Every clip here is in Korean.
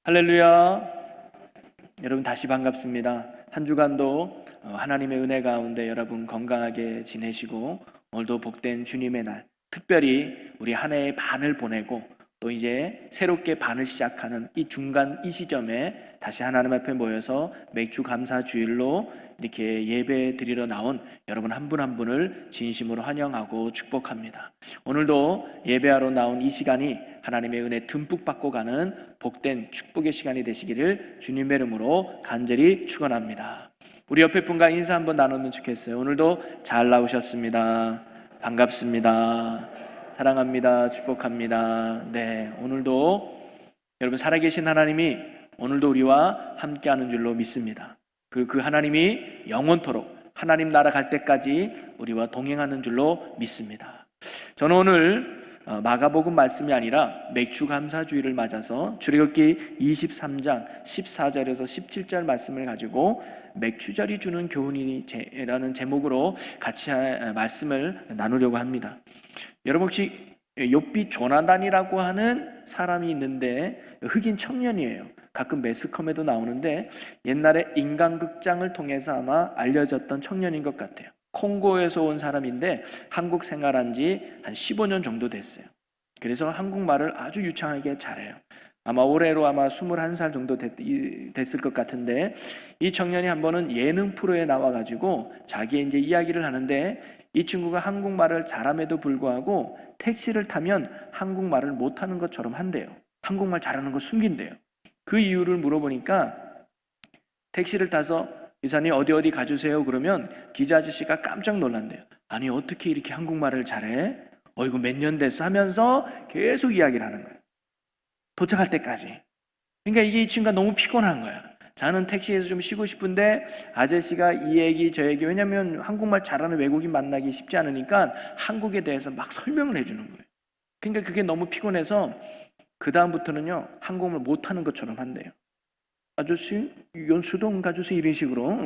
할렐루야. 여러분 다시 반갑습니다. 한 주간도 하나님의 은혜 가운데 여러분 건강하게 지내시고 오늘도 복된 주님의 날, 특별히 우리 한 해의 반을 보내고 또 이제 새롭게 반을 시작하는 이 중간 이 시점에 다시 하나님 앞에 모여서 맥주 감사 주일로 이렇게 예배 드리러 나온 여러분 한 분 한 분을 진심으로 환영하고 축복합니다. 오늘도 예배하러 나온 이 시간이 하나님의 은혜 듬뿍 받고 가는 복된 축복의 시간이 되시기를 주님의 이름으로 간절히 축원합니다. 우리 옆에 분과 인사 한번 나누면 좋겠어요. 오늘도 잘 나오셨습니다. 반갑습니다. 사랑합니다. 축복합니다. 네, 오늘도 여러분 살아계신 하나님이 오늘도 우리와 함께하는 줄로 믿습니다. 그 하나님이 영원토록 하나님 나라 갈 때까지 우리와 동행하는 줄로 믿습니다. 저는 오늘 마가복음 말씀이 아니라 맥주 감사주일을 맞아서 출애굽기 23장 14절에서 17절 말씀을 가지고 맥주절이 주는 교훈이라는 제목으로 같이 말씀을 나누려고 합니다. 여러분 혹시 욥비 조나단이라고 하는 사람이 있는데 흑인 청년이에요. 가끔 매스컴에도 나오는데 옛날에 인간극장을 통해서 아마 알려졌던 청년인 것 같아요. 콩고에서 온 사람인데 한국 생활한 지 한 15년 정도 됐어요. 그래서 한국말을 아주 유창하게 잘해요. 아마 올해로 아마 21살 정도 됐을 것 같은데 이 청년이 한 번은 예능 프로에 나와가지고 자기 이제 이야기를 하는데 이 친구가 한국말을 잘함에도 불구하고 택시를 타면 한국말을 못하는 것처럼 한대요. 한국말 잘하는 거 숨긴대요. 그 이유를 물어보니까 택시를 타서 기사님 어디 가주세요 그러면 기자 아저씨가 깜짝 놀란대요. 아니 어떻게 이렇게 한국말을 잘해? 이거 몇 년 됐어 하면서 계속 이야기를 하는 거예요. 도착할 때까지. 그러니까 이게 이 친구가 너무 피곤한 거야. 자는 택시에서 좀 쉬고 싶은데 아저씨가 이 얘기 저 얘기, 왜냐면 한국말 잘하는 외국인 만나기 쉽지 않으니까 한국에 대해서 막 설명을 해주는 거예요. 그러니까 그게 너무 피곤해서 그 다음부터는요 한국말 못하는 것처럼 한대요. 아저씨 연수동 가주세요 이런 식으로.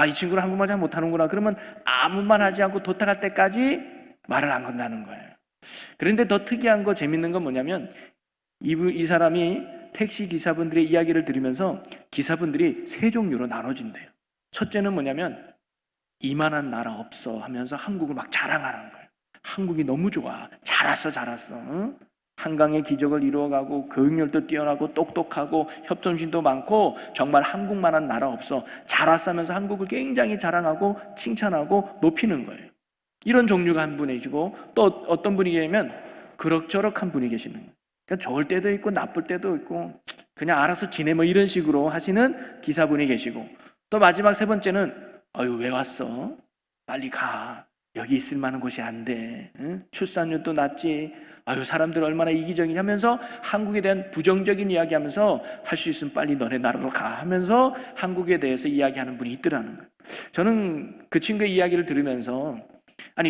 이 친구는 한국말 잘 못하는구나. 그러면 아무 말 하지 않고 도착할 때까지 말을 안 건다는 거예요. 그런데 더 특이한 거 재밌는 건 뭐냐면 이 사람이 택시 기사분들의 이야기를 들으면서 기사분들이 세 종류로 나눠진대요. 첫째는 뭐냐면 이만한 나라 없어 하면서 한국을 막 자랑하는 거예요. 한국이 너무 좋아. 잘 왔어. 응? 한강의 기적을 이루어가고 교육열도 뛰어나고 똑똑하고 협동심도 많고 정말 한국만한 나라 없어. 잘 왔어 하면서 한국을 굉장히 자랑하고 칭찬하고 높이는 거예요. 이런 종류가 한 분이시고 또 어떤 분이 계시면 그럭저럭한 분이 계시는 거예요. 그러니까 좋을 때도 있고 나쁠 때도 있고 그냥 알아서 지내 뭐 이런 식으로 하시는 기사분이 계시고 또 마지막 세 번째는 왜 왔어? 빨리 가. 여기 있을 만한 곳이 안 돼. 응? 출산율도 낮지. 사람들 얼마나 이기적이냐 하면서 한국에 대한 부정적인 이야기하면서 할 수 있으면 빨리 너네 나라로 가 하면서 한국에 대해서 이야기하는 분이 있더라는 거예요. 저는 그 친구의 이야기를 들으면서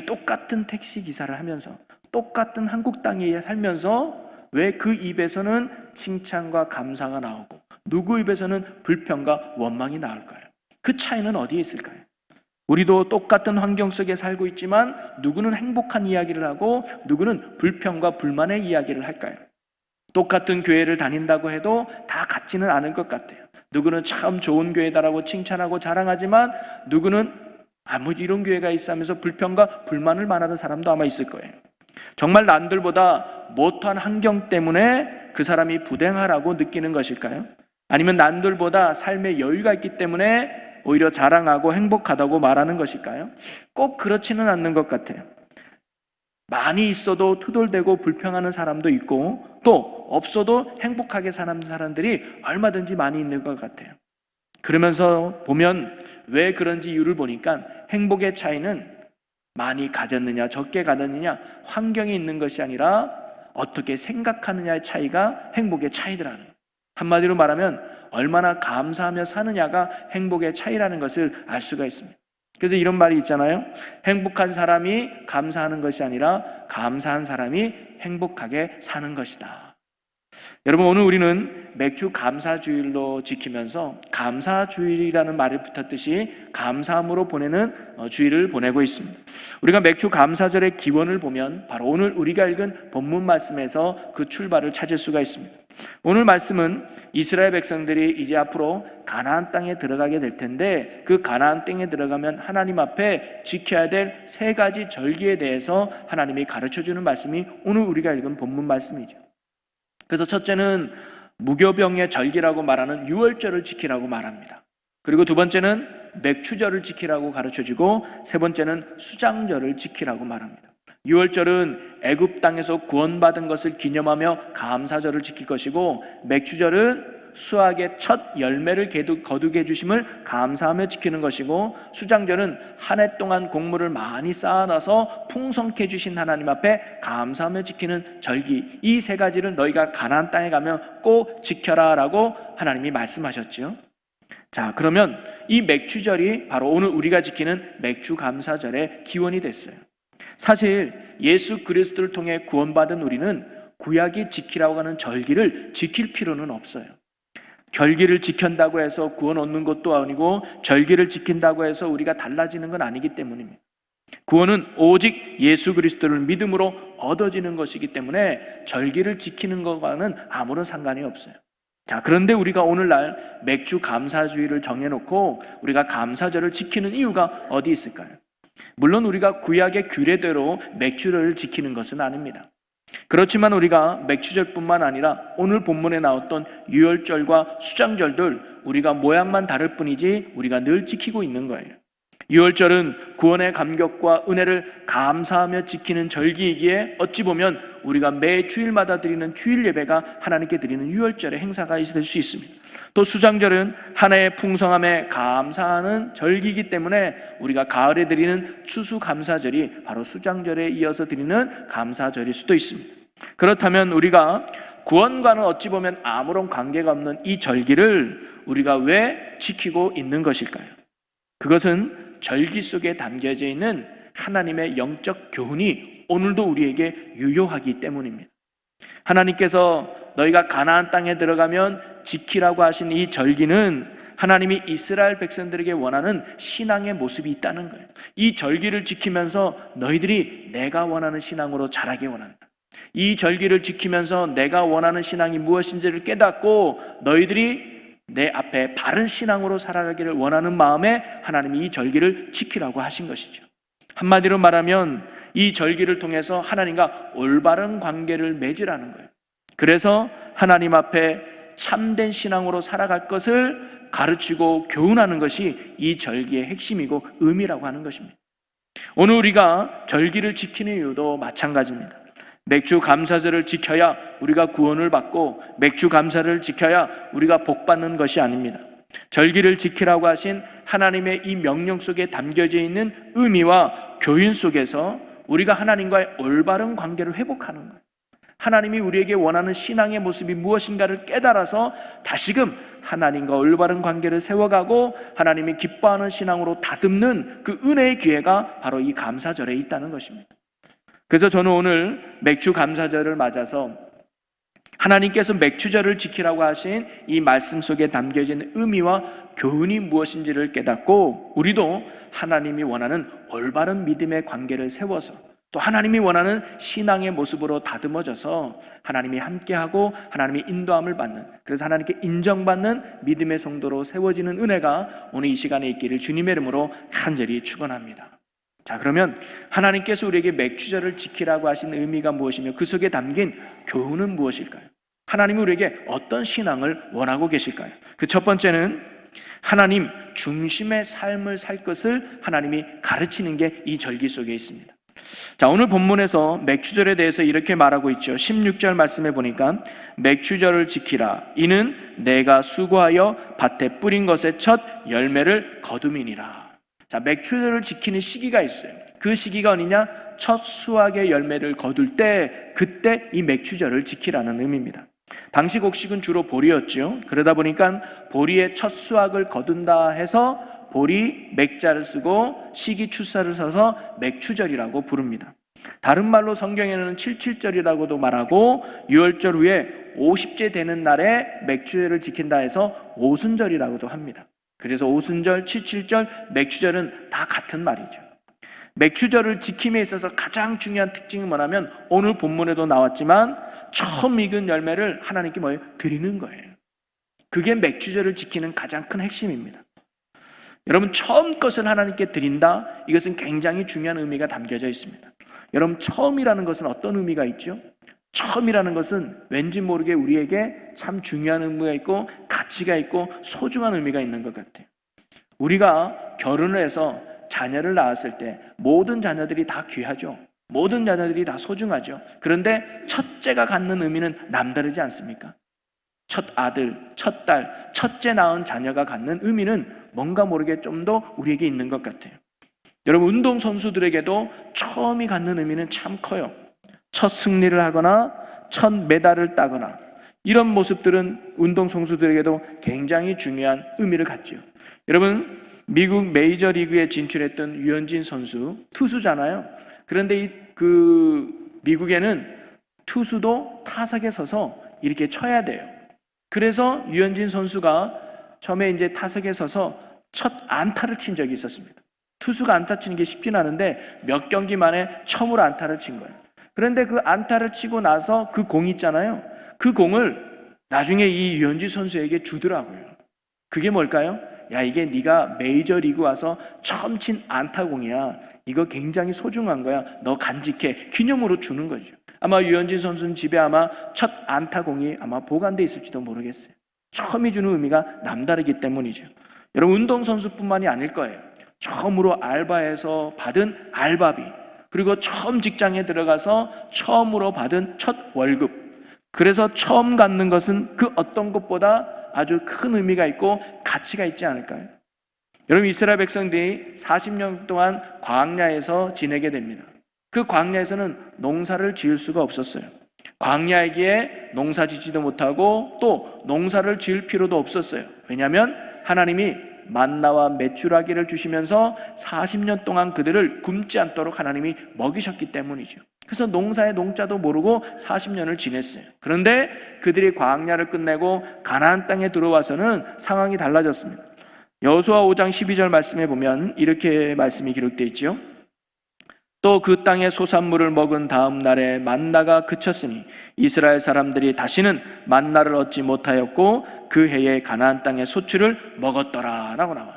똑같은 택시 기사를 하면서 똑같은 한국 땅에 살면서 왜 그 입에서는 칭찬과 감사가 나오고 누구 입에서는 불평과 원망이 나올까요? 그 차이는 어디에 있을까요? 우리도 똑같은 환경 속에 살고 있지만 누구는 행복한 이야기를 하고 누구는 불평과 불만의 이야기를 할까요? 똑같은 교회를 다닌다고 해도 다 같지는 않을 것 같아요. 누구는 참 좋은 교회다라고 칭찬하고 자랑하지만 누구는 이런 교회가 있어 하면서 불평과 불만을 말하는 사람도 아마 있을 거예요. 정말 남들보다 못한 환경 때문에 그 사람이 부당하라고 느끼는 것일까요? 아니면 남들보다 삶에 여유가 있기 때문에 오히려 자랑하고 행복하다고 말하는 것일까요? 꼭 그렇지는 않는 것 같아요. 많이 있어도 투덜대고 불평하는 사람도 있고 또 없어도 행복하게 사는 사람들이 얼마든지 많이 있는 것 같아요. 그러면서 보면 왜 그런지 이유를 보니까 행복의 차이는 많이 가졌느냐 적게 가졌느냐 환경이 있는 것이 아니라 어떻게 생각하느냐의 차이가 행복의 차이더라는 거예요. 한마디로 말하면 얼마나 감사하며 사느냐가 행복의 차이라는 것을 알 수가 있습니다. 그래서 이런 말이 있잖아요. 행복한 사람이 감사하는 것이 아니라 감사한 사람이 행복하게 사는 것이다. 여러분 오늘 우리는 맥주 감사주일로 지키면서 감사주일이라는 말이 붙었듯이 감사함으로 보내는 주일을 보내고 있습니다. 우리가 맥주 감사절의 기원을 보면 바로 오늘 우리가 읽은 본문 말씀에서 그 출발을 찾을 수가 있습니다. 오늘 말씀은 이스라엘 백성들이 이제 앞으로 가나안 땅에 들어가게 될 텐데, 그 가나안 땅에 들어가면 하나님 앞에 지켜야 될 세 가지 절기에 대해서 하나님이 가르쳐주는 말씀이 오늘 우리가 읽은 본문 말씀이죠. 그래서 첫째는 무교병의 절기라고 말하는 유월절을 지키라고 말합니다. 그리고 두 번째는 맥추절을 지키라고 가르쳐주고, 세 번째는 수장절을 지키라고 말합니다. 유월절은 애굽 땅에서 구원받은 것을 기념하며 감사절을 지킬 것이고, 맥추절은 수확의 첫 열매를 거두게 해주심을 감사하며 지키는 것이고, 수장절은 한 해 동안 곡물을 많이 쌓아놔서 풍성케 해주신 하나님 앞에 감사하며 지키는 절기, 이 세 가지를 너희가 가나안 땅에 가면 꼭 지켜라 라고 하나님이 말씀하셨죠. 자, 그러면 이 맥추절이 바로 오늘 우리가 지키는 맥추감사절의 기원이 됐어요. 사실 예수 그리스도를 통해 구원받은 우리는 구약이 지키라고 하는 절기를 지킬 필요는 없어요. 절기를 지킨다고 해서 구원 얻는 것도 아니고, 절기를 지킨다고 해서 우리가 달라지는 건 아니기 때문입니다. 구원은 오직 예수 그리스도를 믿음으로 얻어지는 것이기 때문에 절기를 지키는 것과는 아무런 상관이 없어요. 자, 그런데 우리가 오늘날 맥주 감사주의를 정해놓고 우리가 감사절을 지키는 이유가 어디 있을까요? 물론 우리가 구약의 규례대로 맥주를 지키는 것은 아닙니다. 그렇지만 우리가 맥추절뿐만 아니라 오늘 본문에 나왔던 유월절과 수장절들, 우리가 모양만 다를 뿐이지 우리가 늘 지키고 있는 거예요. 유월절은 구원의 감격과 은혜를 감사하며 지키는 절기이기에 어찌 보면 우리가 매 주일마다 드리는 주일 예배가 하나님께 드리는 유월절의 행사가 있을 수 있습니다. 또 수장절은 한 해의 풍성함에 감사하는 절기이기 때문에 우리가 가을에 드리는 추수감사절이 바로 수장절에 이어서 드리는 감사절일 수도 있습니다. 그렇다면 우리가 구원과는 어찌 보면 아무런 관계가 없는 이 절기를 우리가 왜 지키고 있는 것일까요? 그것은 절기 속에 담겨져 있는 하나님의 영적 교훈이 오늘도 우리에게 유효하기 때문입니다. 하나님께서 너희가 가나안 땅에 들어가면 지키라고 하신 이 절기는 하나님이 이스라엘 백성들에게 원하는 신앙의 모습이 있다는 거예요. 이 절기를 지키면서 너희들이 내가 원하는 신앙으로 자라기 원한다. 이 절기를 지키면서 내가 원하는 신앙이 무엇인지를 깨닫고 너희들이 내 앞에 바른 신앙으로 살아가기를 원하는 마음에 하나님이 이 절기를 지키라고 하신 것이죠. 한마디로 말하면 이 절기를 통해서 하나님과 올바른 관계를 맺으라는 거예요. 그래서 하나님 앞에 참된 신앙으로 살아갈 것을 가르치고 교훈하는 것이 이 절기의 핵심이고 의미라고 하는 것입니다. 오늘 우리가 절기를 지키는 이유도 마찬가지입니다. 맥주 감사절을 지켜야 우리가 구원을 받고, 맥주 감사를 지켜야 우리가 복 받는 것이 아닙니다. 절기를 지키라고 하신 하나님의 이 명령 속에 담겨져 있는 의미와 교훈 속에서 우리가 하나님과의 올바른 관계를 회복하는 거예요. 하나님이 우리에게 원하는 신앙의 모습이 무엇인가를 깨달아서 다시금 하나님과 올바른 관계를 세워가고 하나님이 기뻐하는 신앙으로 다듬는 그 은혜의 기회가 바로 이 감사절에 있다는 것입니다. 그래서 저는 오늘 맥주 감사절을 맞아서 하나님께서 맥주절을 지키라고 하신 이 말씀 속에 담겨진 의미와 교훈이 무엇인지를 깨닫고, 우리도 하나님이 원하는 올바른 믿음의 관계를 세워서 또 하나님이 원하는 신앙의 모습으로 다듬어져서 하나님이 함께하고 하나님이 인도함을 받는, 그래서 하나님께 인정받는 믿음의 성도로 세워지는 은혜가 오늘 이 시간에 있기를 주님의 이름으로 간절히 축원합니다. 자, 그러면 하나님께서 우리에게 맥추절을 지키라고 하신 의미가 무엇이며 그 속에 담긴 교훈은 무엇일까요? 하나님이 우리에게 어떤 신앙을 원하고 계실까요? 그 첫 번째는 하나님 중심의 삶을 살 것을 하나님이 가르치는 게 이 절기 속에 있습니다. 자, 오늘 본문에서 맥추절에 대해서 이렇게 말하고 있죠. 16절 말씀에 보니까 맥추절을 지키라. 이는 내가 수고하여 밭에 뿌린 것의 첫 열매를 거둠이니라. 자, 맥추절을 지키는 시기가 있어요. 그 시기가 어디냐? 첫 수확의 열매를 거둘 때, 그때 이 맥추절을 지키라는 의미입니다. 당시 곡식은 주로 보리였죠. 그러다 보니까 보리의 첫 수확을 거둔다 해서 보리 맥자를 쓰고 시기 추사를 써서 맥추절이라고 부릅니다. 다른 말로 성경에는 77절이라고도 말하고, 유월절 후에 50째 되는 날에 맥추절을 지킨다 해서 오순절이라고도 합니다. 그래서 오순절, 77절, 맥추절은 다 같은 말이죠. 맥추절을 지킴에 있어서 가장 중요한 특징이 뭐냐면, 오늘 본문에도 나왔지만 처음 익은 열매를 하나님께 드리는 거예요. 그게 맥주제를 지키는 가장 큰 핵심입니다. 여러분, 처음 것을 하나님께 드린다, 이것은 굉장히 중요한 의미가 담겨져 있습니다. 여러분, 처음이라는 것은 어떤 의미가 있죠? 처음이라는 것은 왠지 모르게 우리에게 참 중요한 의미가 있고 가치가 있고 소중한 의미가 있는 것 같아요. 우리가 결혼을 해서 자녀를 낳았을 때 모든 자녀들이 다 귀하죠. 모든 자녀들이 다 소중하죠. 그런데 첫째가 갖는 의미는 남다르지 않습니까? 첫 아들, 첫 딸, 첫째 낳은 자녀가 갖는 의미는 뭔가 모르게 좀 더 우리에게 있는 것 같아요. 여러분, 운동선수들에게도 처음이 갖는 의미는 참 커요. 첫 승리를 하거나 첫 메달을 따거나 이런 모습들은 운동선수들에게도 굉장히 중요한 의미를 갖죠. 여러분, 미국 메이저리그에 진출했던 류현진 선수, 투수잖아요. 그런데 미국에는 투수도 타석에 서서 이렇게 쳐야 돼요. 그래서 류현진 선수가 처음에 이제 타석에 서서 첫 안타를 친 적이 있었습니다. 투수가 안타 치는 게 쉽진 않은데 몇 경기 만에 처음으로 안타를 친 거예요. 그런데 그 안타를 치고 나서 그 공 있잖아요. 그 공을 나중에 이 류현진 선수에게 주더라고요. 그게 뭘까요? 야, 이게 네가 메이저리그 와서 처음 친 안타공이야. 이거 굉장히 소중한 거야. 너 간직해. 기념으로 주는 거죠. 아마 류현진 선수는 집에 아마 첫 안타공이 아마 보관돼 있을지도 모르겠어요. 처음이 주는 의미가 남다르기 때문이죠. 여러분, 운동선수뿐만이 아닐 거예요. 처음으로 알바에서 받은 알바비, 그리고 처음 직장에 들어가서 처음으로 받은 첫 월급, 그래서 처음 갖는 것은 그 어떤 것보다 아주 큰 의미가 있고 가치가 있지 않을까요? 여러분, 이스라엘 백성들이 40년 동안 광야에서 지내게 됩니다. 그 광야에서는 농사를 지을 수가 없었어요. 광야이기에 농사 짓지도 못하고 또 농사를 지을 필요도 없었어요. 왜냐하면 하나님이 만나와 메추라기를 주시면서 40년 동안 그들을 굶지 않도록 하나님이 먹이셨기 때문이죠. 그래서 농사의 농자도 모르고 40년을 지냈어요. 그런데 그들이 광야를 끝내고 가나안 땅에 들어와서는 상황이 달라졌습니다. 여호수아 5장 12절 말씀에 보면 이렇게 말씀이 기록되어 있죠. 또 그 땅의 소산물을 먹은 다음 날에 만나가 그쳤으니 이스라엘 사람들이 다시는 만나를 얻지 못하였고 그 해에 가나안 땅의 소출을 먹었더라 라고 나와요.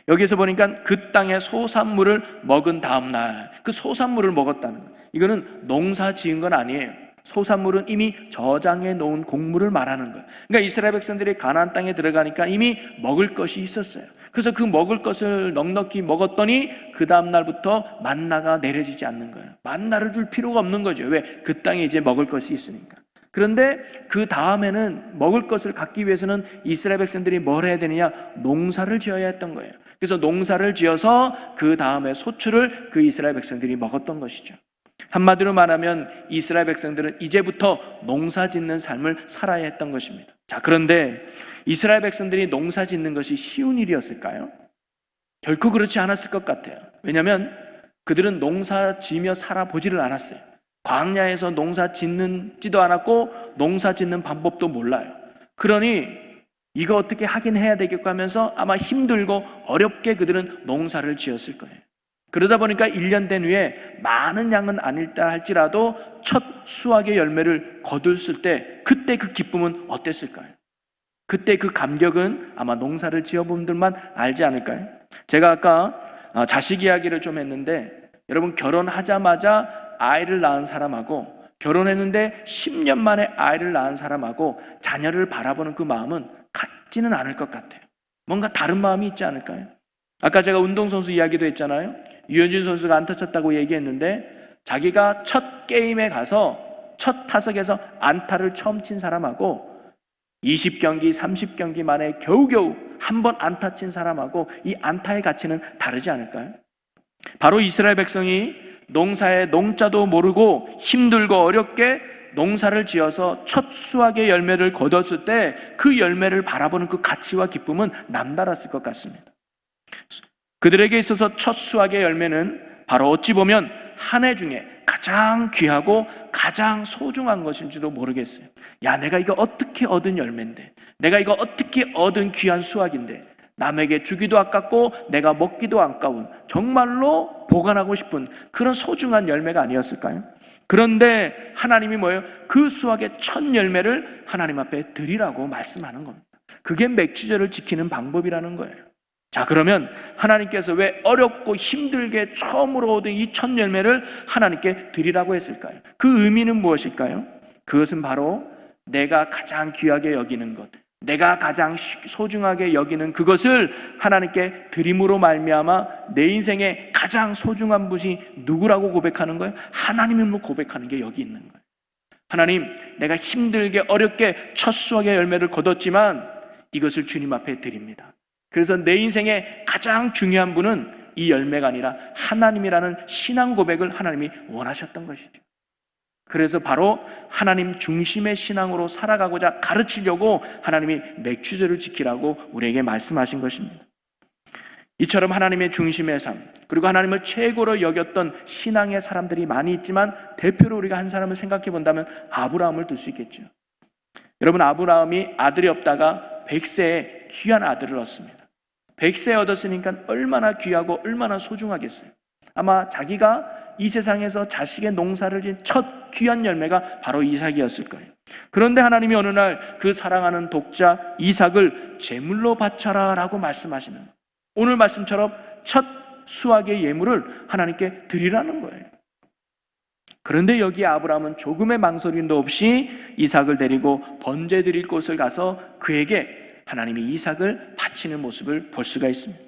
여기서 보니까 그 땅의 소산물을 먹은 다음 날, 그 소산물을 먹었다는 거예요. 이거는 농사 지은 건 아니에요. 소산물은 이미 저장해 놓은 곡물을 말하는 거예요. 그러니까 이스라엘 백성들이 가나안 땅에 들어가니까 이미 먹을 것이 있었어요. 그래서 그 먹을 것을 넉넉히 먹었더니 그 다음 날부터 만나가 내려지지 않는 거예요. 만나를 줄 필요가 없는 거죠. 왜? 그 땅에 이제 먹을 것이 있으니까. 그런데 그 다음에는 먹을 것을 갖기 위해서는 이스라엘 백성들이 뭘 해야 되느냐? 농사를 지어야 했던 거예요. 그래서 농사를 지어서 그 다음에 소출을 그 이스라엘 백성들이 먹었던 것이죠. 한마디로 말하면 이스라엘 백성들은 이제부터 농사 짓는 삶을 살아야 했던 것입니다. 자, 그런데 이스라엘 백성들이 농사 짓는 것이 쉬운 일이었을까요? 결코 그렇지 않았을 것 같아요. 왜냐하면 그들은 농사 지며 살아보지를 않았어요. 광야에서 농사 짓지도 않았고 농사 짓는 방법도 몰라요. 그러니 이거 어떻게 하긴 해야 되겠고 하면서 아마 힘들고 어렵게 그들은 농사를 지었을 거예요. 그러다 보니까 1년 된 후에 많은 양은 아닐다 할지라도 첫 수확의 열매를 거뒀을 때 그때 그 기쁨은 어땠을까요? 그때 그 감격은 아마 농사를 지어본 분들만 알지 않을까요? 제가 아까 자식 이야기를 좀 했는데 여러분, 결혼하자마자 아이를 낳은 사람하고 결혼했는데 10년 만에 아이를 낳은 사람하고 자녀를 바라보는 그 마음은 같지는 않을 것 같아요. 뭔가 다른 마음이 있지 않을까요? 아까 제가 운동선수 이야기도 했잖아요. 유현진 선수가 안타 쳤다고 얘기했는데 자기가 첫 게임에 가서 첫 타석에서 안타를 처음 친 사람하고 20경기, 30경기 만에 겨우겨우 한 번 안타 친 사람하고 이 안타의 가치는 다르지 않을까요? 바로 이스라엘 백성이 농사의 농자도 모르고 힘들고 어렵게 농사를 지어서 첫 수확의 열매를 거뒀을 때 그 열매를 바라보는 그 가치와 기쁨은 남달랐을 것 같습니다. 그들에게 있어서 첫 수확의 열매는 바로 어찌 보면 한 해 중에 가장 귀하고 가장 소중한 것인지도 모르겠어요. 야, 내가 이거 어떻게 얻은 열매인데, 내가 이거 어떻게 얻은 귀한 수확인데, 남에게 주기도 아깝고 내가 먹기도 아까운 정말로 보관하고 싶은 그런 소중한 열매가 아니었을까요? 그런데 하나님이 뭐예요? 그 수확의 첫 열매를 하나님 앞에 드리라고 말씀하는 겁니다. 그게 맥주절을 지키는 방법이라는 거예요. 자, 그러면 하나님께서 왜 어렵고 힘들게 처음으로 얻은 이 첫 열매를 하나님께 드리라고 했을까요? 그 의미는 무엇일까요? 그것은 바로 내가 가장 귀하게 여기는 것, 내가 가장 소중하게 여기는 그것을 하나님께 드림으로 말미암아 내 인생에 가장 소중한 분이 누구라고 고백하는 거예요? 하나님임으로 고백하는 게 여기 있는 거예요. 하나님, 내가 힘들게 어렵게 첫 수확의 열매를 거뒀지만 이것을 주님 앞에 드립니다. 그래서 내 인생에 가장 중요한 분은 이 열매가 아니라 하나님이라는 신앙 고백을 하나님이 원하셨던 것이죠. 그래서 바로 하나님 중심의 신앙으로 살아가고자 가르치려고 하나님이 맥주절을 지키라고 우리에게 말씀하신 것입니다. 이처럼 하나님의 중심의 삶, 그리고 하나님을 최고로 여겼던 신앙의 사람들이 많이 있지만 대표로 우리가 한 사람을 생각해 본다면 아브라함을 들 수 있겠죠. 여러분, 아브라함이 아들이 없다가 100세에 귀한 아들을 얻습니다. 100세에 얻었으니까 얼마나 귀하고 얼마나 소중하겠어요. 아마 자기가 이 세상에서 자식의 농사를 지은 첫 귀한 열매가 바로 이삭이었을 거예요. 그런데 하나님이 어느 날 그 사랑하는 독자 이삭을 제물로 바쳐라 라고 말씀하시는, 오늘 말씀처럼 첫 수확의 예물을 하나님께 드리라는 거예요. 그런데 여기 아브라함은 조금의 망설임도 없이 이삭을 데리고 번제 드릴 곳을 가서 그에게 하나님이 이삭을 바치는 모습을 볼 수가 있습니다.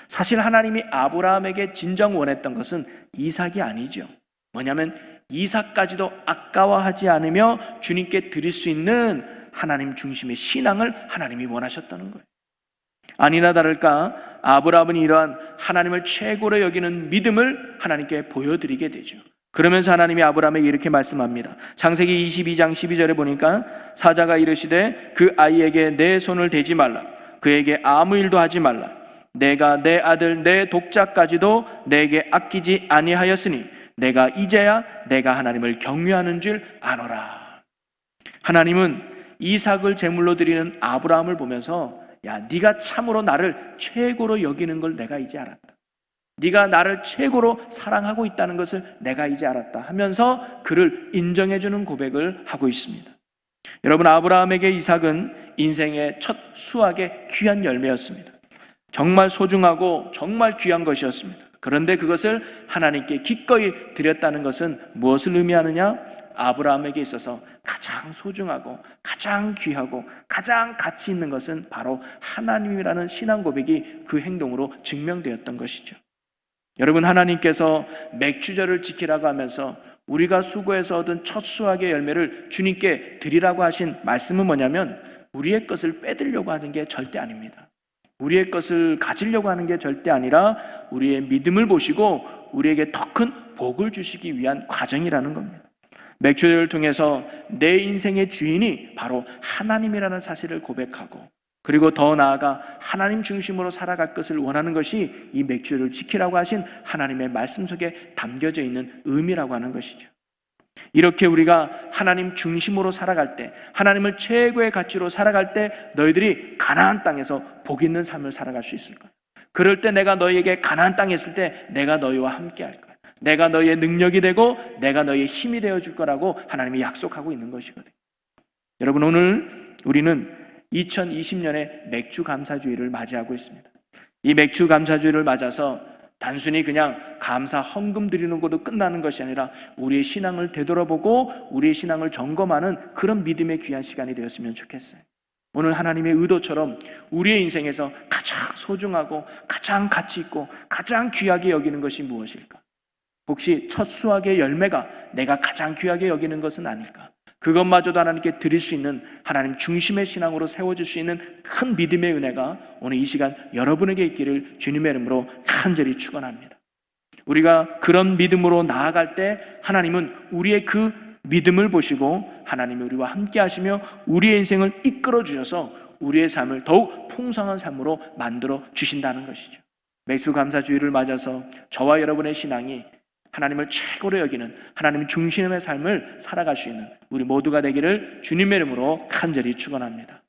사실 하나님이 아브라함에게 진정 원했던 것은 이삭이 아니죠. 뭐냐면 이삭까지도 아까워하지 않으며 주님께 드릴 수 있는 하나님 중심의 신앙을 하나님이 원하셨다는 거예요. 아니나 다를까 아브라함은 이러한 하나님을 최고로 여기는 믿음을 하나님께 보여드리게 되죠. 그러면서 하나님이 아브라함에게 이렇게 말씀합니다. 창세기 22장 12절에 보니까 사자가 이르시되 그 아이에게 내 손을 대지 말라, 그에게 아무 일도 하지 말라, 내가 내 아들 내 독자까지도 내게 아끼지 아니하였으니 내가 이제야 내가 하나님을 경외하는 줄 아노라. 하나님은 이삭을 제물로 드리는 아브라함을 보면서 야, 네가 참으로 나를 최고로 여기는 걸 내가 이제 알았다. 네가 나를 최고로 사랑하고 있다는 것을 내가 이제 알았다 하면서 그를 인정해주는 고백을 하고 있습니다. 여러분, 아브라함에게 이삭은 인생의 첫 수확의 귀한 열매였습니다. 정말 소중하고 정말 귀한 것이었습니다. 그런데 그것을 하나님께 기꺼이 드렸다는 것은 무엇을 의미하느냐? 아브라함에게 있어서 가장 소중하고 가장 귀하고 가장 가치 있는 것은 바로 하나님이라는 신앙 고백이 그 행동으로 증명되었던 것이죠. 여러분, 하나님께서 맥주절을 지키라고 하면서 우리가 수고해서 얻은 첫 수확의 열매를 주님께 드리라고 하신 말씀은 뭐냐면 우리의 것을 빼들려고 하는 게 절대 아닙니다. 우리의 것을 가지려고 하는 게 절대 아니라 우리의 믿음을 보시고 우리에게 더 큰 복을 주시기 위한 과정이라는 겁니다. 맥주절을 통해서 내 인생의 주인이 바로 하나님이라는 사실을 고백하고, 그리고 더 나아가 하나님 중심으로 살아갈 것을 원하는 것이 이 맥주를 지키라고 하신 하나님의 말씀 속에 담겨져 있는 의미라고 하는 것이죠. 이렇게 우리가 하나님 중심으로 살아갈 때, 하나님을 최고의 가치로 살아갈 때 너희들이 가나안 땅에서 복 있는 삶을 살아갈 수 있을 거야. 그럴 때 내가 너희에게 가나안 땅에 있을 때 내가 너희와 함께 할 거야. 내가 너희의 능력이 되고 내가 너희의 힘이 되어줄 거라고 하나님이 약속하고 있는 것이거든요. 여러분, 오늘 우리는 2020년의 맥주 감사주의를 맞이하고 있습니다. 이 맥주 감사주의를 맞아서 단순히 그냥 감사 헌금 드리는 것도 끝나는 것이 아니라 우리의 신앙을 되돌아보고 우리의 신앙을 점검하는 그런 믿음의 귀한 시간이 되었으면 좋겠어요. 오늘 하나님의 의도처럼 우리의 인생에서 가장 소중하고 가장 가치 있고 가장 귀하게 여기는 것이 무엇일까? 혹시 첫 수확의 열매가 내가 가장 귀하게 여기는 것은 아닐까? 그것마저도 하나님께 드릴 수 있는 하나님 중심의 신앙으로 세워줄 수 있는 큰 믿음의 은혜가 오늘 이 시간 여러분에게 있기를 주님의 이름으로 간절히 축원합니다. 우리가 그런 믿음으로 나아갈 때 하나님은 우리의 그 믿음을 보시고 하나님이 우리와 함께 하시며 우리의 인생을 이끌어 주셔서 우리의 삶을 더욱 풍성한 삶으로 만들어 주신다는 것이죠. 맥주 감사주의를 맞아서 저와 여러분의 신앙이 하나님을 최고로 여기는 하나님 중심의 삶을 살아갈 수 있는 우리 모두가 되기를 주님의 이름으로 간절히 축원합니다.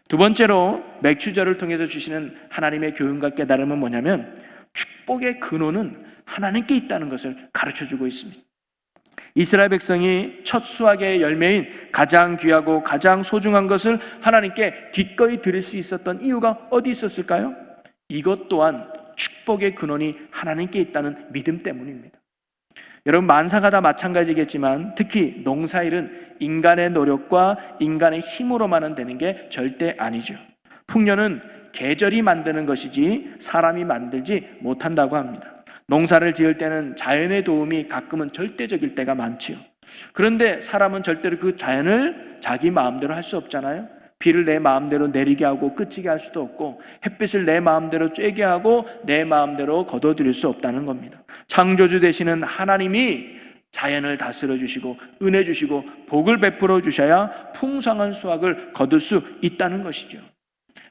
두 번째로 맥주절을 통해서 주시는 하나님의 교훈과 깨달음은 뭐냐면 축복의 근원은 하나님께 있다는 것을 가르쳐주고 있습니다. 이스라엘 백성이 첫 수확의 열매인 가장 귀하고 가장 소중한 것을 하나님께 기꺼이 드릴 수 있었던 이유가 어디 있었을까요? 이것 또한 축복의 근원이 하나님께 있다는 믿음 때문입니다. 여러분, 만사가 다 마찬가지겠지만 특히 농사일은 인간의 노력과 인간의 힘으로만은 되는 게 절대 아니죠. 풍년은 계절이 만드는 것이지 사람이 만들지 못한다고 합니다. 농사를 지을 때는 자연의 도움이 가끔은 절대적일 때가 많지요. 그런데 사람은 절대로 그 자연을 자기 마음대로 할 수 없잖아요. 비를 내 마음대로 내리게 하고 그치게 할 수도 없고, 햇빛을 내 마음대로 쬐게 하고 내 마음대로 거둬들일 수 없다는 겁니다. 창조주 되시는 하나님이 자연을 다스려 주시고 은혜 주시고 복을 베풀어 주셔야 풍성한 수확을 거둘 수 있다는 것이죠.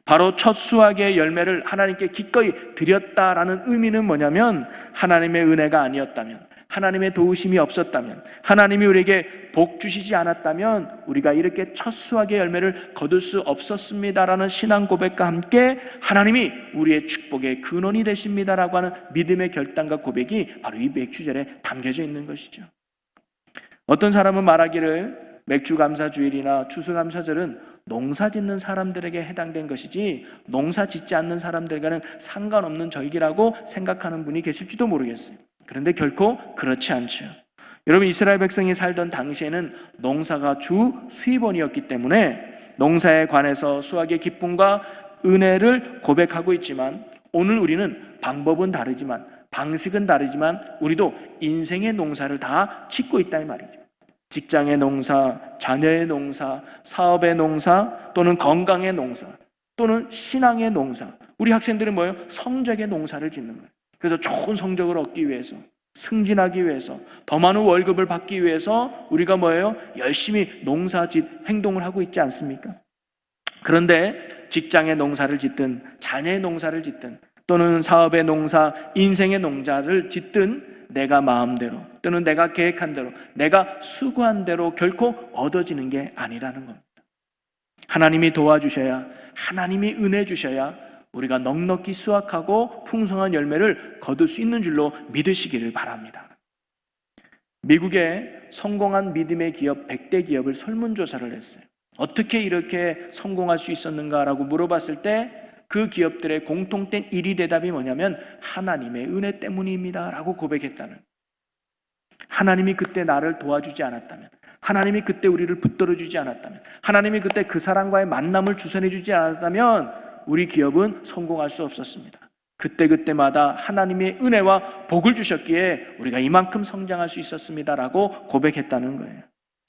바로 첫 수확의 열매를 하나님께 기꺼이 드렸다라는 의미는 뭐냐면, 하나님의 은혜가 아니었다면, 하나님의 도우심이 없었다면, 하나님이 우리에게 복 주시지 않았다면 우리가 이렇게 첫 수확의 열매를 거둘 수 없었습니다라는 신앙 고백과 함께 하나님이 우리의 축복의 근원이 되십니다라고 하는 믿음의 결단과 고백이 바로 이 맥주절에 담겨져 있는 것이죠. 어떤 사람은 말하기를 맥주감사주일이나 추수감사절은 농사 짓는 사람들에게 해당된 것이지 농사 짓지 않는 사람들과는 상관없는 절기라고 생각하는 분이 계실지도 모르겠어요. 그런데 결코 그렇지 않죠. 여러분, 이스라엘 백성이 살던 당시에는 농사가 주 수입원이었기 때문에 농사에 관해서 수확의 기쁨과 은혜를 고백하고 있지만, 오늘 우리는 방법은 다르지만 방식은 다르지만 우리도 인생의 농사를 다 짓고 있다 이 말이죠. 직장의 농사, 자녀의 농사, 사업의 농사, 또는 건강의 농사, 또는 신앙의 농사. 우리 학생들은 뭐예요? 성적의 농사를 짓는 거예요. 그래서 좋은 성적을 얻기 위해서, 승진하기 위해서, 더 많은 월급을 받기 위해서 우리가 뭐예요? 열심히 농사짓 행동을 하고 있지 않습니까? 그런데 직장의 농사를 짓든 자녀의 농사를 짓든 또는 사업의 농사, 인생의 농사를 짓든 내가 마음대로 또는 내가 계획한 대로, 내가 수고한 대로 결코 얻어지는 게 아니라는 겁니다. 하나님이 도와주셔야, 하나님이 은혜 주셔야 우리가 넉넉히 수확하고 풍성한 열매를 거둘 수 있는 줄로 믿으시기를 바랍니다. 미국의 성공한 믿음의 기업 100대 기업을 설문조사를 했어요. 어떻게 이렇게 성공할 수 있었는가라고 물어봤을 때 그 기업들의 공통된 1위 대답이 뭐냐면 하나님의 은혜 때문입니다 라고 고백했다는, 하나님이 그때 나를 도와주지 않았다면, 하나님이 그때 우리를 붙들어 주지 않았다면, 하나님이 그때 그 사람과의 만남을 주선해 주지 않았다면 우리 기업은 성공할 수 없었습니다. 그때그때마다 하나님의 은혜와 복을 주셨기에 우리가 이만큼 성장할 수 있었습니다라고 고백했다는 거예요.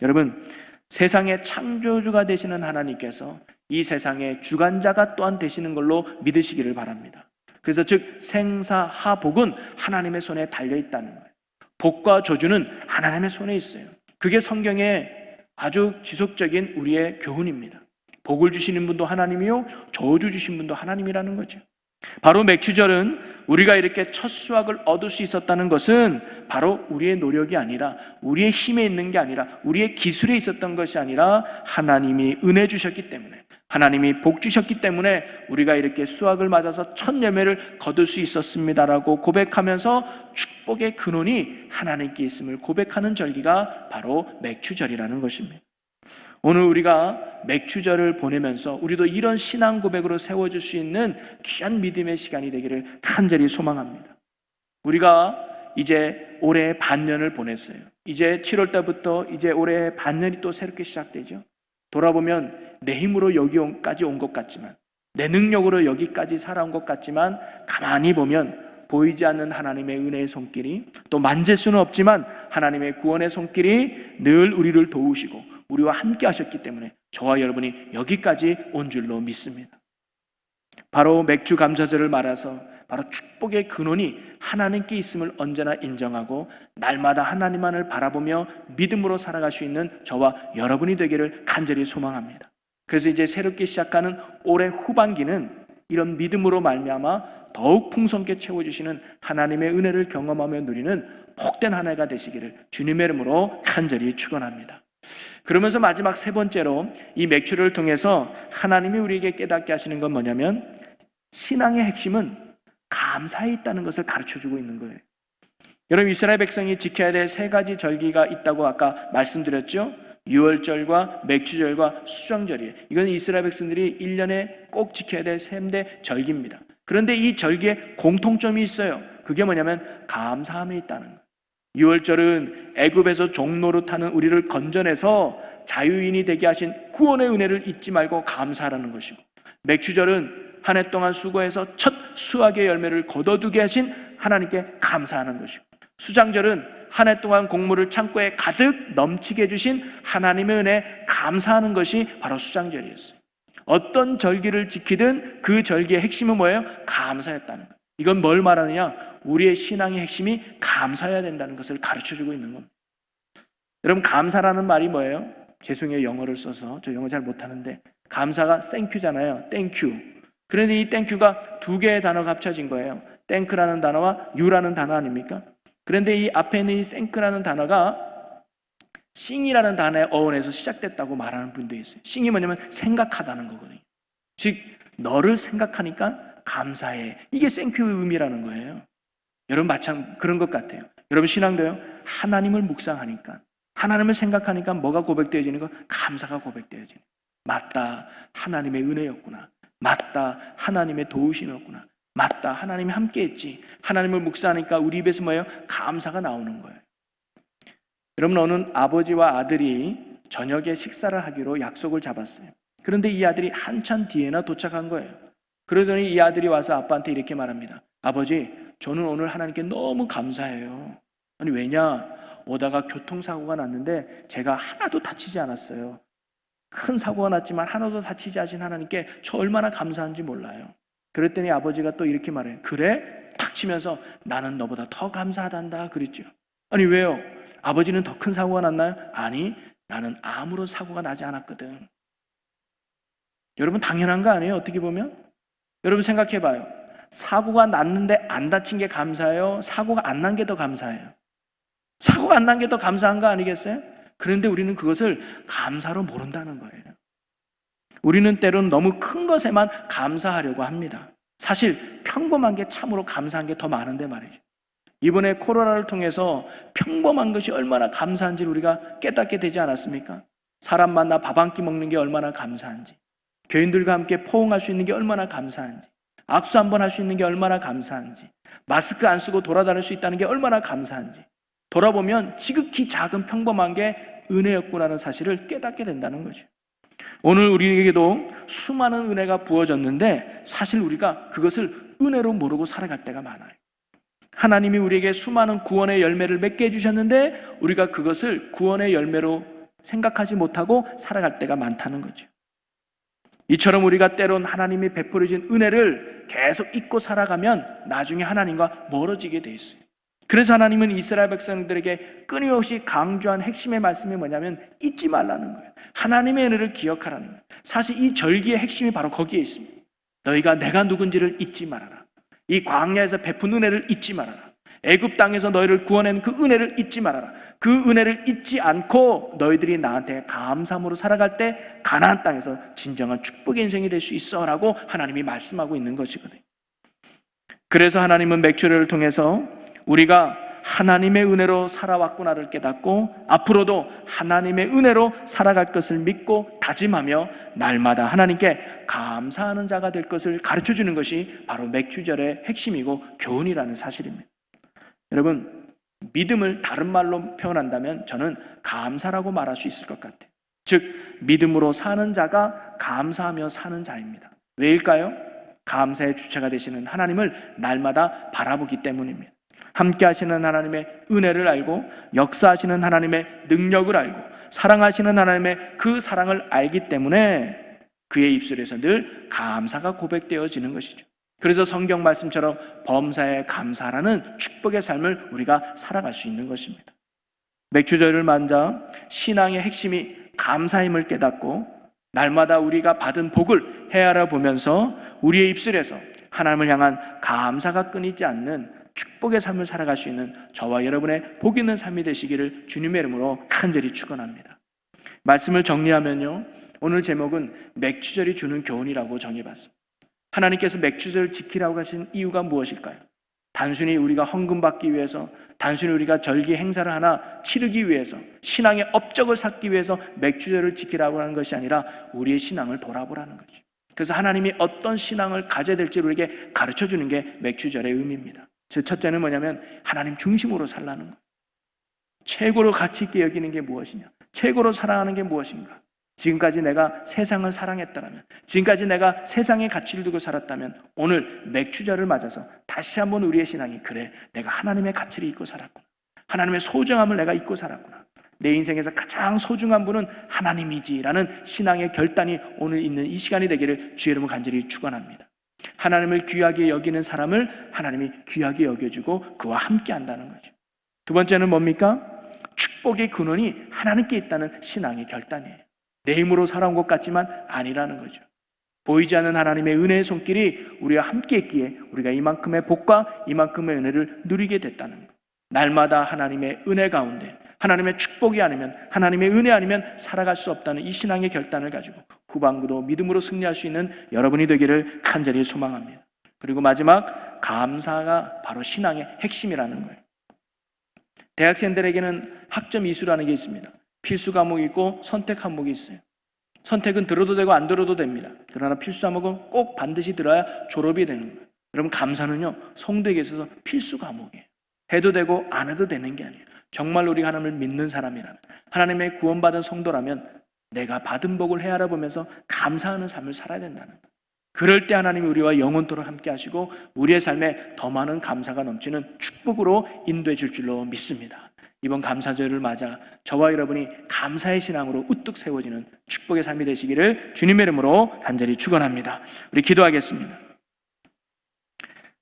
여러분, 세상의 창조주가 되시는 하나님께서 이 세상의 주관자가 또한 되시는 걸로 믿으시기를 바랍니다. 그래서 즉 생사하복은 하나님의 손에 달려있다는 거예요. 복과 저주는 하나님의 손에 있어요. 그게 성경의 아주 지속적인 우리의 교훈입니다. 복을 주시는 분도 하나님이요, 저주 주신 분도 하나님이라는 거죠. 바로 맥주절은 우리가 이렇게 첫 수확을 얻을 수 있었다는 것은 바로 우리의 노력이 아니라, 우리의 힘에 있는 게 아니라, 우리의 기술에 있었던 것이 아니라 하나님이 은혜 주셨기 때문에, 하나님이 복 주셨기 때문에 우리가 이렇게 수확을 맞아서 첫 열매를 거둘 수 있었습니다라고 고백하면서 축복의 근원이 하나님께 있음을 고백하는 절기가 바로 맥주절이라는 것입니다. 오늘 우리가 맥주절을 보내면서 우리도 이런 신앙 고백으로 세워줄 수 있는 귀한 믿음의 시간이 되기를 간절히 소망합니다. 우리가 이제 올해 반년을 보냈어요. 이제 7월 달부터 이제 올해 반년이 또 새롭게 시작되죠. 돌아보면 내 힘으로 여기까지 온 것 같지만, 내 능력으로 여기까지 살아온 것 같지만, 가만히 보면 보이지 않는 하나님의 은혜의 손길이, 또 만질 수는 없지만 하나님의 구원의 손길이 늘 우리를 도우시고 우리와 함께 하셨기 때문에 저와 여러분이 여기까지 온 줄로 믿습니다. 바로 맥주 감사절을 말아서 바로 축복의 근원이 하나님께 있음을 언제나 인정하고 날마다 하나님만을 바라보며 믿음으로 살아갈 수 있는 저와 여러분이 되기를 간절히 소망합니다. 그래서 이제 새롭게 시작하는 올해 후반기는 이런 믿음으로 말미암아 더욱 풍성하게 채워주시는 하나님의 은혜를 경험하며 누리는 복된 한 해가 되시기를 주님의 이름으로 간절히 축원합니다. 그러면서 마지막 세 번째로 이 맥주를 통해서 하나님이 우리에게 깨닫게 하시는 건 뭐냐면, 신앙의 핵심은 감사에 있다는 것을 가르쳐주고 있는 거예요. 여러분, 이스라엘 백성이 지켜야 될 세 가지 절기가 있다고 아까 말씀드렸죠. 유월절과 맥주절과 수정절이에요. 이건 이스라엘 백성들이 1년에 꼭 지켜야 될 3대 절기입니다. 그런데 이 절기에 공통점이 있어요. 그게 뭐냐면 감사함이 있다는 거예요. 유월절은 애굽에서 종노릇하는 우리를 건져내서 자유인이 되게 하신 구원의 은혜를 잊지 말고 감사하라는 것이고, 맥주절은 한 해 동안 수고해서 첫 수확의 열매를 거둬두게 하신 하나님께 감사하는 것이고, 수장절은 한 해 동안 곡물을 창고에 가득 넘치게 해주신 하나님의 은혜에 감사하는 것이 바로 수장절이었어요. 어떤 절기를 지키든 그 절기의 핵심은 뭐예요? 감사였다는 거예요. 이건 뭘 말하느냐? 우리의 신앙의 핵심이 감사해야 된다는 것을 가르쳐주고 있는 겁니다. 여러분, 감사라는 말이 뭐예요? 죄송해요, 영어를 써서. 저 영어 잘 못하는데, 감사가 땡큐잖아요. 땡큐. 그런데 이 땡큐가 두 개의 단어가 합쳐진 거예요. 땡크라는 단어와 유라는 단어 아닙니까? 그런데 이 앞에 있는 이 땡크라는 단어가 싱이라는 단어의 어원에서 시작됐다고 말하는 분도 있어요. 싱이 뭐냐면 생각하다는 거거든요. 즉, 너를 생각하니까 감사해. 이게 땡큐의 의미라는 거예요. 여러분, 마찬가지 그런 것 같아요. 여러분, 신앙도요, 하나님을 묵상하니까, 하나님을 생각하니까 뭐가 고백되어지는 거? 감사가 고백되어지는 거예요. 맞다, 하나님의 은혜였구나. 맞다, 하나님의 도우심이었구나. 맞다, 하나님이 함께했지. 하나님을 묵상하니까 우리 입에서 뭐예요? 감사가 나오는 거예요. 여러분, 어느 아버지와 아들이 저녁에 식사를 하기로 약속을 잡았어요. 그런데 이 아들이 한참 뒤에나 도착한 거예요. 그러더니 이 아들이 와서 아빠한테 이렇게 말합니다. 아버지, 저는 오늘 하나님께 너무 감사해요. 아니, 왜냐? 오다가 교통사고가 났는데 제가 하나도 다치지 않았어요. 큰 사고가 났지만 하나도 다치지 않으신 하나님께 저 얼마나 감사한지 몰라요. 그랬더니 아버지가 또 이렇게 말해요. 그래? 탁 치면서 나는 너보다 더 감사하단다 그랬죠. 아니, 왜요? 아버지는 더 큰 사고가 났나요? 아니, 나는 아무런 사고가 나지 않았거든. 여러분, 당연한 거 아니에요? 어떻게 보면? 여러분, 생각해 봐요. 사고가 났는데 안 다친 게 감사해요? 사고가 안 난 게 더 감사해요? 사고가 안 난 게 더 감사한 거 아니겠어요? 그런데 우리는 그것을 감사로 모른다는 거예요. 우리는 때로는 너무 큰 것에만 감사하려고 합니다. 사실 평범한 게 참으로 감사한 게 더 많은데 말이죠. 이번에 코로나를 통해서 평범한 것이 얼마나 감사한지 우리가 깨닫게 되지 않았습니까? 사람 만나 밥 한 끼 먹는 게 얼마나 감사한지, 교인들과 함께 포옹할 수 있는 게 얼마나 감사한지, 악수 한번 할 수 있는 게 얼마나 감사한지, 마스크 안 쓰고 돌아다닐 수 있다는 게 얼마나 감사한지, 돌아보면 지극히 작은 평범한 게 은혜였구나라는 사실을 깨닫게 된다는 거죠. 오늘 우리에게도 수많은 은혜가 부어졌는데 사실 우리가 그것을 은혜로 모르고 살아갈 때가 많아요. 하나님이 우리에게 수많은 구원의 열매를 맺게 해주셨는데 우리가 그것을 구원의 열매로 생각하지 못하고 살아갈 때가 많다는 거죠. 이처럼 우리가 때론 하나님이 베풀어 준 은혜를 계속 잊고 살아가면 나중에 하나님과 멀어지게 돼 있어요. 그래서 하나님은 이스라엘 백성들에게 끊임없이 강조한 핵심의 말씀이 뭐냐면 잊지 말라는 거예요. 하나님의 은혜를 기억하라는 거예요. 사실 이 절기의 핵심이 바로 거기에 있습니다. 너희가 내가 누군지를 잊지 말아라. 이 광야에서 베푼 은혜를 잊지 말아라. 애굽 땅에서 너희를 구원한 그 은혜를 잊지 말아라. 그 은혜를 잊지 않고 너희들이 나한테 감사함으로 살아갈 때 가나안 땅에서 진정한 축복의 인생이 될 수 있어라고 하나님이 말씀하고 있는 것이거든요. 그래서 하나님은 맥주를 통해서 우리가 하나님의 은혜로 살아왔구나를 깨닫고 앞으로도 하나님의 은혜로 살아갈 것을 믿고 다짐하며 날마다 하나님께 감사하는 자가 될 것을 가르쳐주는 것이 바로 맥주절의 핵심이고 교훈이라는 사실입니다. 여러분, 믿음을 다른 말로 표현한다면 저는 감사라고 말할 수 있을 것 같아요. 즉, 믿음으로 사는 자가 감사하며 사는 자입니다. 왜일까요? 감사의 주체가 되시는 하나님을 날마다 바라보기 때문입니다. 함께 하시는 하나님의 은혜를 알고 역사하시는 하나님의 능력을 알고 사랑하시는 하나님의 그 사랑을 알기 때문에 그의 입술에서 늘 감사가 고백되어지는 것이죠. 그래서 성경 말씀처럼 범사에 감사라는 축복의 삶을 우리가 살아갈 수 있는 것입니다. 맥주절을 맞아 신앙의 핵심이 감사임을 깨닫고 날마다 우리가 받은 복을 헤아려 보면서 우리의 입술에서 하나님을 향한 감사가 끊이지 않는 축복의 삶을 살아갈 수 있는 저와 여러분의 복 있는 삶이 되시기를 주님의 이름으로 간절히 축원합니다. 말씀을 정리하면요, 오늘 제목은 맥주절이 주는 교훈이라고 정해봤습니다. 하나님께서 맥주절을 지키라고 하신 이유가 무엇일까요? 단순히 우리가 헌금 받기 위해서, 단순히 우리가 절기 행사를 하나 치르기 위해서, 신앙의 업적을 쌓기 위해서 맥주절을 지키라고 하는 것이 아니라 우리의 신앙을 돌아보라는 거죠. 그래서 하나님이 어떤 신앙을 가져야 될지 우리에게 가르쳐 주는 게 맥주절의 의미입니다. 첫째는 뭐냐면 하나님 중심으로 살라는 것. 최고로 가치 있게 여기는 게 무엇이냐? 최고로 사랑하는 게 무엇인가? 지금까지 내가 세상을 사랑했다면, 지금까지 내가 세상의 가치를 두고 살았다면 오늘 맥주절을 맞아서 다시 한번 우리의 신앙이, 그래, 내가 하나님의 가치를 잊고 살았구나, 하나님의 소중함을 내가 잊고 살았구나, 내 인생에서 가장 소중한 분은 하나님이지라는 신앙의 결단이 오늘 있는 이 시간이 되기를 주의 이름으로 간절히 축원합니다. 하나님을 귀하게 여기는 사람을 하나님이 귀하게 여겨주고 그와 함께 한다는 거죠. 두 번째는 뭡니까? 축복의 근원이 하나님께 있다는 신앙의 결단이에요. 내 힘으로 살아온 것 같지만 아니라는 거죠. 보이지 않는 하나님의 은혜의 손길이 우리와 함께 있기에 우리가 이만큼의 복과 이만큼의 은혜를 누리게 됐다는 것. 날마다 하나님의 은혜 가운데, 하나님의 축복이 아니면, 하나님의 은혜 아니면 살아갈 수 없다는 이 신앙의 결단을 가지고 후반부도 믿음으로 승리할 수 있는 여러분이 되기를 간절히 소망합니다. 그리고 마지막, 감사가 바로 신앙의 핵심이라는 거예요. 대학생들에게는 학점 이수라는 게 있습니다. 필수 과목이 있고 선택 과목이 있어요. 선택은 들어도 되고 안 들어도 됩니다. 그러나 필수 과목은 꼭 반드시 들어야 졸업이 되는 거예요. 여러분, 감사는요, 성도에게 있어서 필수 과목이에요. 해도 되고 안 해도 되는 게 아니에요. 정말 우리가 하나님을 믿는 사람이라면, 하나님의 구원받은 성도라면 내가 받은 복을 헤아려보면서 감사하는 삶을 살아야 된다는 거예요. 그럴 때 하나님이 우리와 영원토록 함께 하시고 우리의 삶에 더 많은 감사가 넘치는 축복으로 인도해 줄 줄로 믿습니다. 이번 감사절을 맞아 저와 여러분이 감사의 신앙으로 우뚝 세워지는 축복의 삶이 되시기를 주님의 이름으로 간절히 축원합니다. 우리 기도하겠습니다.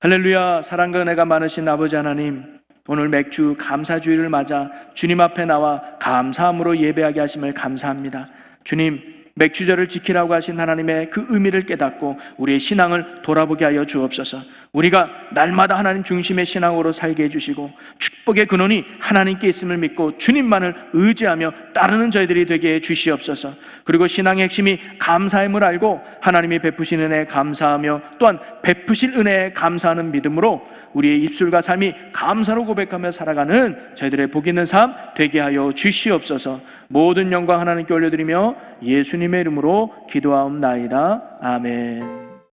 할렐루야. 사랑과 은혜가 많으신 아버지 하나님, 오늘 맥주 감사주일을 맞아 주님 앞에 나와 감사함으로 예배하게 하심을 감사합니다. 주님, 맥주절을 지키라고 하신 하나님의 그 의미를 깨닫고 우리의 신앙을 돌아보게 하여 주옵소서. 우리가 날마다 하나님 중심의 신앙으로 살게 해주시고 축복의 근원이 하나님께 있음을 믿고 주님만을 의지하며 따르는 저희들이 되게 해 주시옵소서. 그리고 신앙의 핵심이 감사임을 알고 하나님이 베푸신 은혜에 감사하며 또한 베푸실 은혜에 감사하는 믿음으로 우리의 입술과 삶이 감사로 고백하며 살아가는 저희들의 복 있는 삶 되게 하여 주시옵소서. 모든 영광 하나님께 올려드리며 예수님의 이름으로 기도하옵나이다. 아멘.